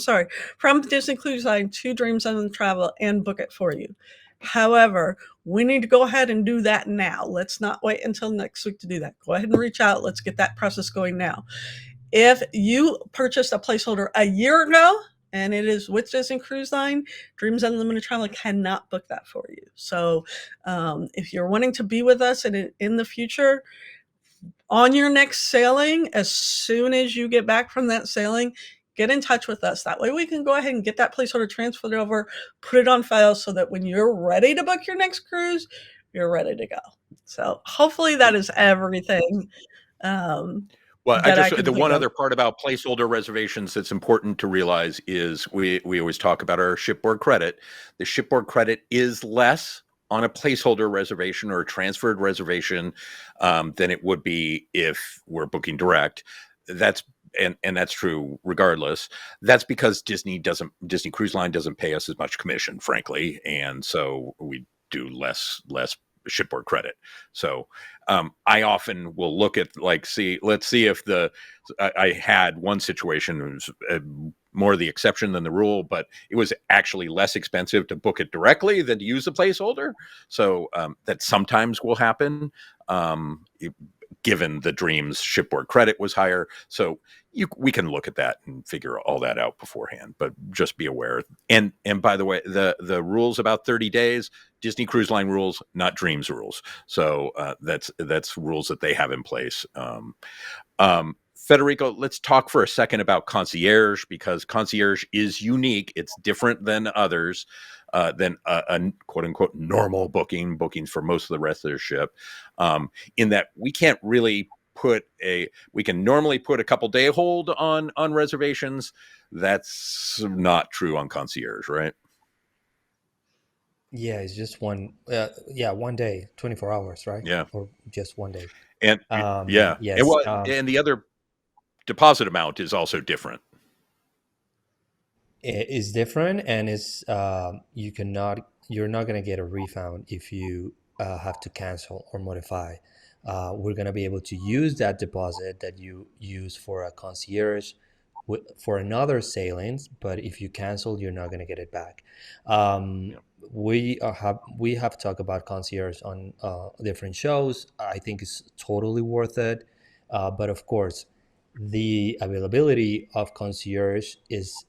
Disney Cruise Line to Dreams Unlimited Travel and book it for you. However, we need to go ahead and do that now. Let's not wait until next week to do that. Go ahead and reach out. Let's get that process going now. If you purchased a placeholder a year ago and it is with Disney Cruise Line, Dreams Unlimited Travel cannot book that for you. So if you're wanting to be with us in the future, on your next sailing, as soon as you get back from that sailing, get in touch with us. That way we can go ahead and get that placeholder transferred over, put it on file so that when you're ready to book your next cruise, you're ready to go. So hopefully that is everything. Well, the one other part about placeholder reservations that's important to realize is we always talk about our shipboard credit. The shipboard credit is less on a placeholder reservation or a transferred reservation than it would be if we're booking direct. That's true regardless. That's because Disney Cruise Line doesn't pay us as much commission, frankly, and so we do less shipboard credit. So I often will look at let's see if I had one situation, it was more the exception than the rule, but it was actually less expensive to book it directly than to use the placeholder. So that sometimes will happen. Given the dream's shipboard credit was higher. So we can look at that and figure all that out beforehand, but just be aware. And by the way, the rules about 30 days, Disney Cruise Line rules, not Dreams rules. So that's rules that they have in place. Federico, let's talk for a second about concierge, because concierge is unique. It's different than others, than a quote unquote normal bookings for most of the rest of their ship, in that we can't really we can normally put a couple day hold on reservations. That's not true on concierge, right? Yeah, it's just one. Yeah, 1 day, 24 hours, right? Yeah. Or just 1 day. And yeah. Yes. And the other deposit amount is also different. Is different, and is you're not going to get a refund if you have to cancel or modify. We're going to be able to use that deposit that you use for a concierge for another sailings, but if you cancel, you're not going to get it back. We have talked about concierge on different shows. I think it's totally worth it, but of course the availability of concierge is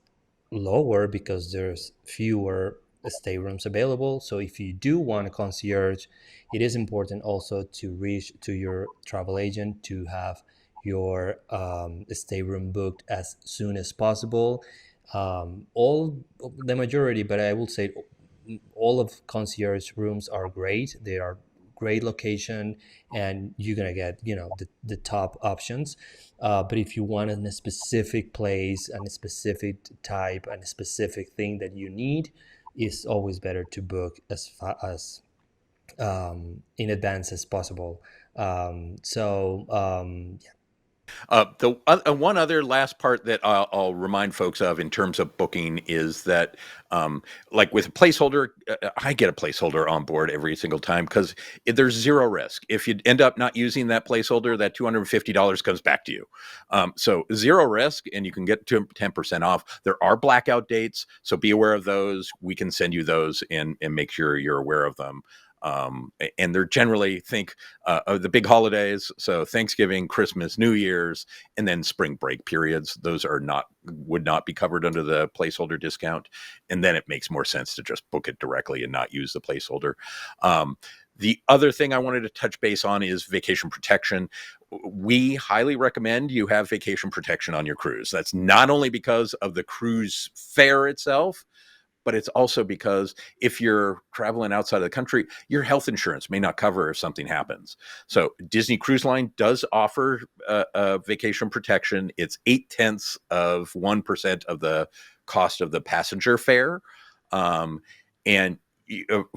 lower because there's fewer staterooms available. So if you do want a concierge, it is important also to reach to your travel agent to have your stateroom booked as soon as possible. All the majority, but I will say all of concierge rooms are great. They are great location, and you're gonna get the top options. But if you want in a specific place and a specific type and a specific thing that you need, it's always better to book as far as in advance as possible. Yeah. The one other last part that I'll remind folks of in terms of booking is that, like with a placeholder, I get a placeholder on board every single time because there's zero risk. If you end up not using that placeholder, that $250 comes back to you. So zero risk, and you can get to 10% off. There are blackout dates, so be aware of those. We can send you those and make sure you're aware of them. And they're generally of the big holidays, so Thanksgiving, Christmas, New Year's, and then spring break periods. Those would not be covered under the placeholder discount, and then it makes more sense to just book it directly and not use the placeholder. The other thing I wanted to touch base on is vacation protection. We highly recommend you have vacation protection on your cruise. That's not only because of the cruise fare itself, but it's also because if you're traveling outside of the country, your health insurance may not cover if something happens. So Disney Cruise Line does offer vacation protection. It's 0.8% of the cost of the passenger fare. And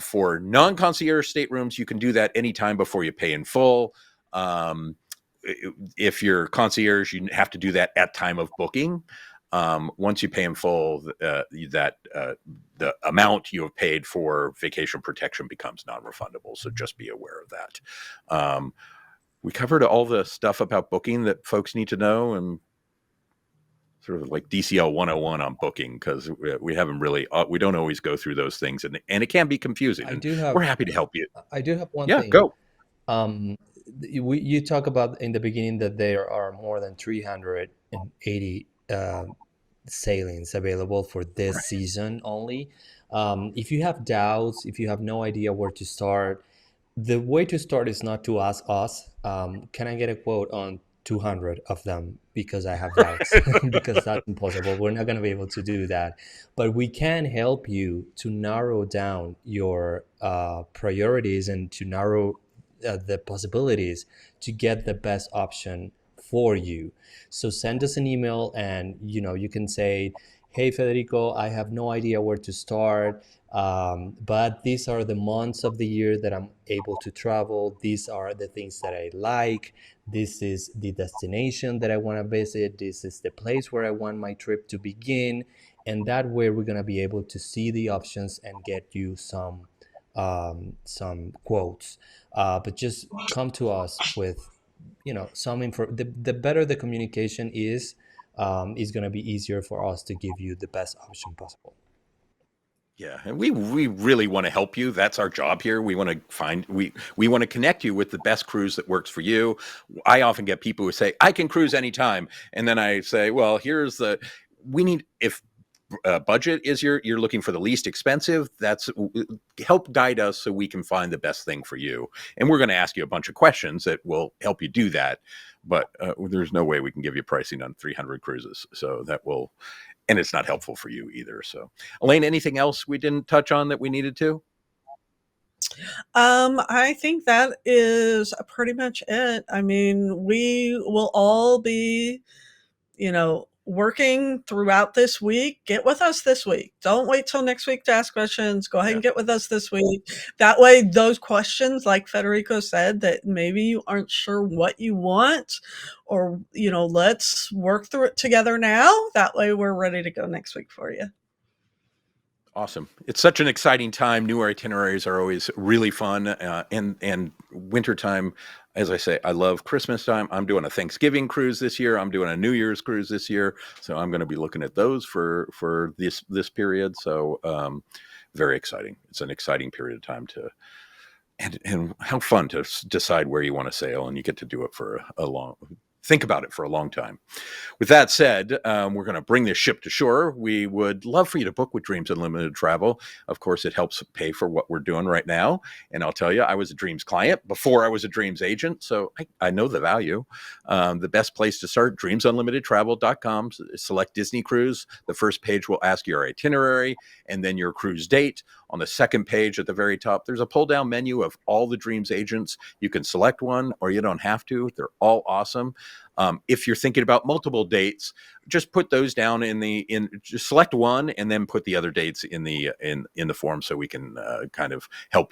for non-concierge staterooms, you can do that anytime before you pay in full. If you're concierge, you have to do that at time of booking. Once you pay in full, the amount you have paid for vacation protection becomes non-refundable. So just be aware of that. We covered all the stuff about booking that folks need to know, and sort of like DCL 101 on booking, because we haven't really, we don't always go through those things, and it can be confusing. We're happy to help you. I do have one Yeah, thing. go. You talk about in the beginning that there are more than 380 sailings available for this season only. If you have doubts, if you have no idea where to start, the way to start is not to ask us, can I get a quote on 200 of them, because I have doubts, because that's impossible. We're not going to be able to do that. But we can help you to narrow down your priorities and to narrow the possibilities to get the best option for you. So send us an email, and you can say, hey Federico, I have no idea where to start, but these are the months of the year that I'm able to travel. These are the things that I like. This is the destination that I want to visit. This is the place where I want my trip to begin. And that way we're going to be able to see the options and get you some some quotes, but just come to us with, some info. The better the communication is going to be easier for us to give you the best option possible. Yeah, and we really want to help you. That's our job here. We want to we want to connect you with the best cruise that works for you. I often get people who say, "I can cruise anytime," and then I say, "Well, here's the we need if budget is you're looking for the least expensive. That's help guide us so we can find the best thing for you. And we're going to ask you a bunch of questions that will help you do that. But there's no way we can give you pricing on 300 cruises. So that will, and it's not helpful for you either. So, Elaine, anything else we didn't touch on that we needed to? I think that is pretty much it. I mean, we will all be, working throughout this week. Get with us this week. Don't wait till next week to ask questions. Go ahead and get with us this week. That way, those questions, like Federico said, that maybe you aren't sure what you want, or, let's work through it together now. That way, we're ready to go next week for you. Awesome. It's such an exciting time. New itineraries are always really fun. And wintertime, as I say, I love Christmas time. I'm doing a Thanksgiving cruise this year. I'm doing a New Year's cruise this year. So I'm going to be looking at those for this period. So very exciting. It's an exciting period of time and how fun to decide where you want to sail, and you get to do it for think about it for a long time. With that said, we're going to bring this ship to shore. We would love for you to book with Dreams Unlimited Travel. Of course, it helps pay for what we're doing right now. And I'll tell you, I was a Dreams client before I was a Dreams agent, so I know the value. The best place to start, dreamsunlimitedtravel.com. Select Disney Cruise. The first page will ask your itinerary and then your cruise date. On the second page at the very top, there's a pull-down menu of all the Dreams agents. You can select one or you don't have to. They're all awesome. If you're thinking about multiple dates, just put those down just select one and then put the other dates in the form so we can kind of help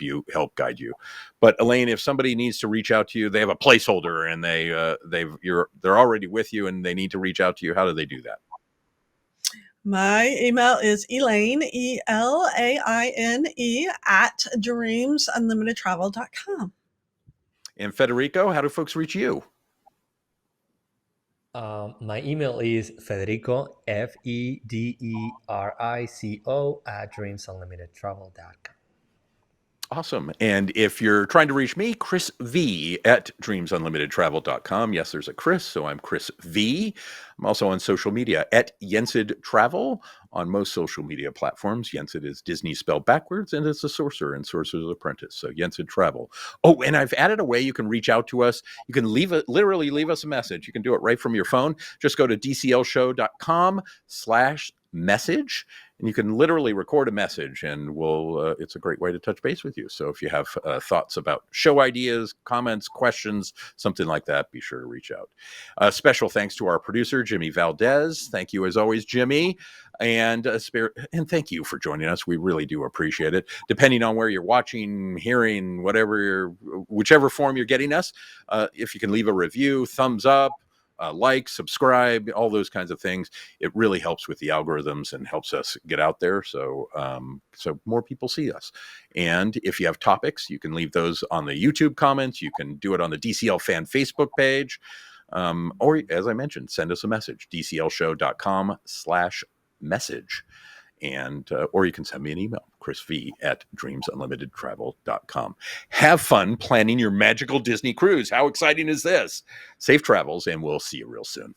guide you. But Elaine, if somebody needs to reach out to you, they have a placeholder and they're already with you and they need to reach out to you. How do they do that? My email is Elaine, ELAINE at dreamsunlimitedtravel.com. And Federico, how do folks reach you? My email is Federico, FEDERICO at dreamsunlimitedtravel.com. Awesome. And if you're trying to reach me, Chris V at dreamsunlimitedtravel.com. Yes, there's a Chris, so I'm Chris V. I'm also on social media at Yensid Travel on most social media platforms. Yensid is Disney spelled backwards, and it's a sorcerer and Sorcerer's Apprentice. So Yensid Travel. Oh, and I've added a way you can reach out to us. You can literally leave us a message. You can do it right from your phone. Just go to dclshow.com/message. And you can literally record a message, and it's a great way to touch base with you. So if you have thoughts about show ideas, comments, questions, something like that, be sure to reach out. Special thanks to our producer, Jimmy Valdez. Thank you as always, Jimmy. And thank you for joining us. We really do appreciate it. Depending on where you're watching, hearing, whichever form you're getting us, if you can leave a review, thumbs up, like, subscribe, all those kinds of things. It really helps with the algorithms and helps us get out there so more people see us. And if you have topics, you can leave those on the YouTube comments. You can do it on the DCL fan Facebook page. Or as I mentioned, send us a message, dclshow.com/message. And or you can send me an email, chrisv at dreamsunlimitedtravel.com. Have fun planning your magical Disney cruise. How exciting is this? Safe travels, and we'll see you real soon.